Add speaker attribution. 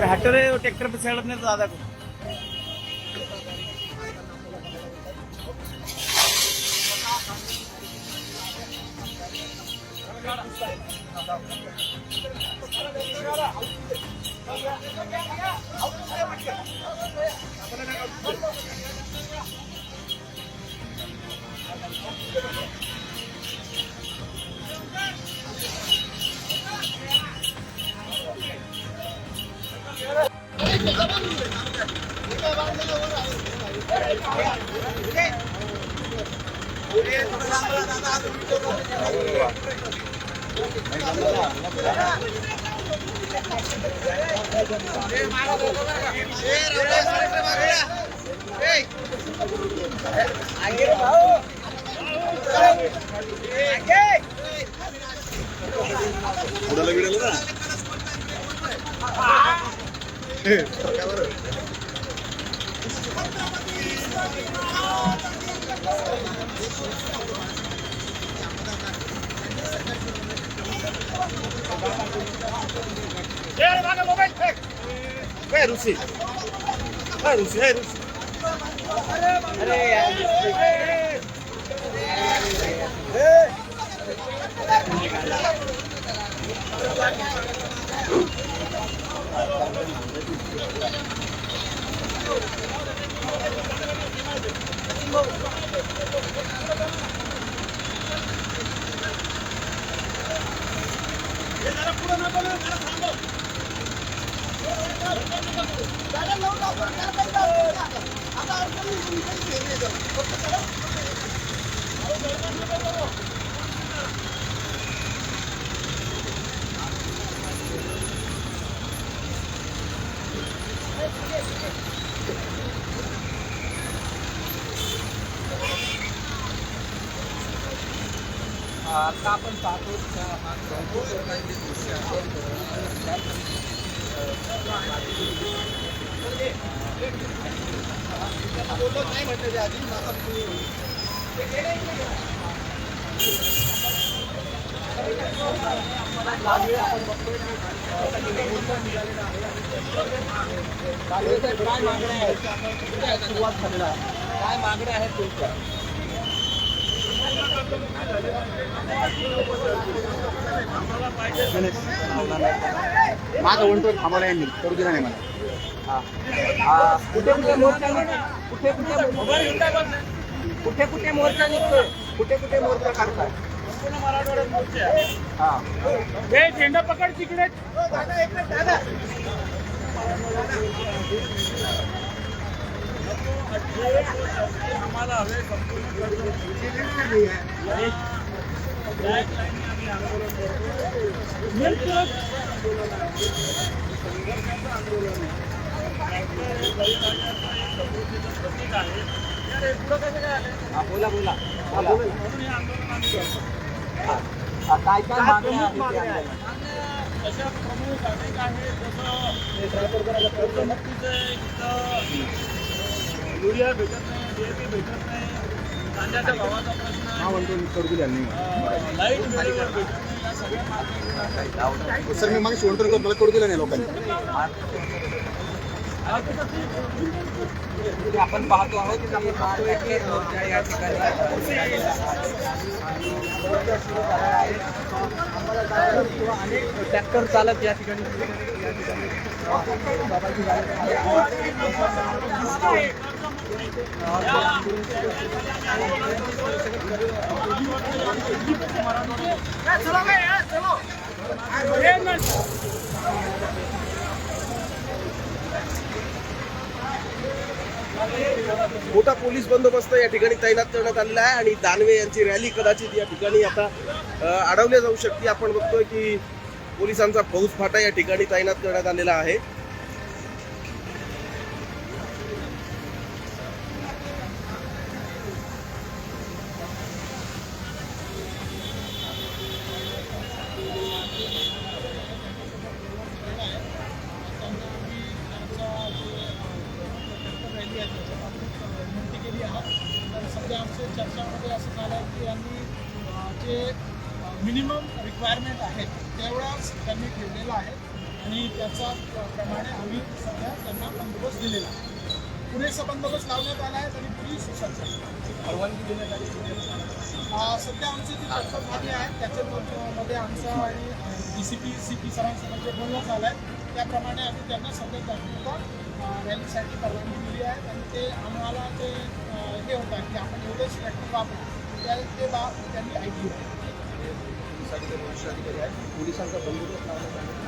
Speaker 1: हाटर tractor पे सड़क ने ज्यादा को
Speaker 2: आता आपण पाहतो काय मागण्या आहेत तुमच्या?
Speaker 1: माझा वन टूर थांबवला यांनी करू दिला नाही मला.
Speaker 2: कुठे कुठे मोर्चा कुठे कुठे मोर्चा निघतोय, कुठे कुठे मोर्चा काढताय?
Speaker 1: हे झेंडा पकड तिकडे. आम्हाला हवे
Speaker 2: बोला बोला काय काय मागण्या आहेत?
Speaker 1: तशा प्रमुख अनेक आहेत. जसं युरिया भेटत नाही, DAP भेटत नाही, कांद्याच्या भावाचा प्रश्न, लाईट वेळेवर भेटत नाही, या सगळ्या मागण्या.
Speaker 3: सर मी मागे सोडून मला करू दिलं नाही लोकांनी.
Speaker 2: आपण पाहतो आहोत की मोर्चा या ठिकाणी अनेक ट्रॅक्टर चालक या ठिकाणी
Speaker 3: मोठा पोलीस बंदोबस्त या ठिकाणी तैनात करण्यात आलेला आहे आणि दानवे यांची रॅली कदाचित या ठिकाणी आता अडवल्या जाऊ शकते. आपण बघतोय की पोलिसांचा फौजफाटा या ठिकाणी तैनात करण्यात आलेला आहे.
Speaker 1: सध्या आमच्या चर्चामध्ये असं झालं की यांनी जे मिनिमम रिक्वायरमेंट आहेत तेवढाच त्यांनी ठेवलेला आहे.
Speaker 4: आणि त्याचा प्रमाणे आम्ही सध्या त्यांना बंदोबस्त दिलेला आहे. पुरेसा बंदोबस्त लावण्यात आला आहे आणि पोलीस
Speaker 1: परवानगी देण्यात आली.
Speaker 4: सध्या आमची जी चर्चा झाली आहे त्याच्यामध्ये आमचं आणि DCP CP सरांसोबत जे बोलणं झालं आहे त्याप्रमाणे आम्ही त्यांना सध्या तात्पुरता रॅलीसाठी परवानगी दिली आहे आणि ते आम्हाला जे हे होतं की आपण एवढेच ट्रॅक्टर वापरू ते बाब त्यांनी ऐकली आहे.
Speaker 3: पोलिसांचे वरिष्ठ अधिकारी आहेत, पोलिसांचा बंदोबस्त लावण्यात आला.